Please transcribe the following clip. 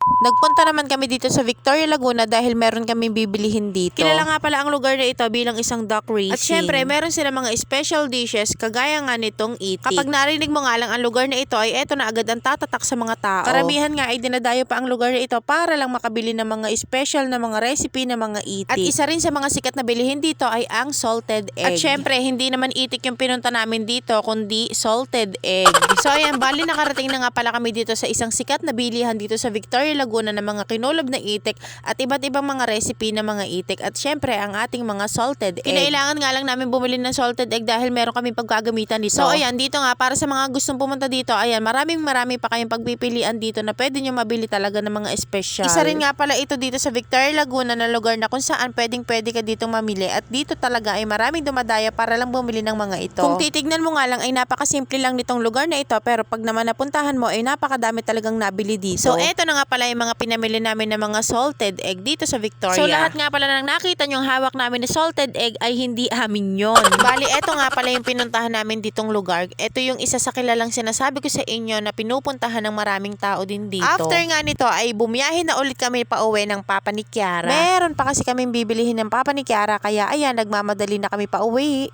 Nagpunta naman kami dito sa Victoria, Laguna dahil meron kaming bibilihin dito. Kilala nga pala ang lugar na ito bilang isang duck racing. At syempre, meron sila mga special dishes kagaya nga nitong itik. Kapag narinig mo nga lang ang lugar na ito ay eto na agad ang tatatak sa mga tao. Karamihan nga ay dinadayo pa ang lugar na ito para lang makabili ng mga special na mga recipe na mga itik. At isa rin sa mga sikat na bilihin dito ay ang salted egg. At syempre, hindi naman itik yung pinunta namin dito kundi salted egg. So ayan, bali nakarating na nga pala kami dito sa isang sikat na bilihan dito sa Victoria, Laguna ng mga kinulob na itik at iba't ibang mga recipe ng mga itik at syempre ang ating mga salted egg. Kinailangan nga lang namin bumili ng salted egg dahil meron kaming paggagamitan dito. So ayan, dito nga para sa mga gustong pumunta dito, ayan, marami pa kayong pagpipilian dito na pwede nyo mabili talaga ng mga special. Isa rin nga pala ito dito sa Victoria, Laguna na lugar na kung saan pwede ka dito mamili at dito talaga ay maraming dumadaya para lang bumili ng mga ito. Kung titignan mo nga lang ay napakasimple lang nitong lugar na ito pero pag naman napuntahan mo ay napakadami talagang nabili dito. So eto na nga pala yung mga pinamili namin ng mga salted egg dito sa Victoria. So lahat nga pala ng nakita nyong hawak namin na salted egg ay hindi amin yon. Bali, eto nga pala yung pinuntahan namin ditong lugar. Eto yung isa sa kilalang sinasabi ko sa inyo na pinupuntahan ng maraming tao din dito. After nga nito ay bumiyahe na ulit kami pa uwi ng Papa ni Kiara. Meron pa kasi kaming bibilihin ng Papa ni Kiara kaya ayan, nagmamadali na kami pa uwi.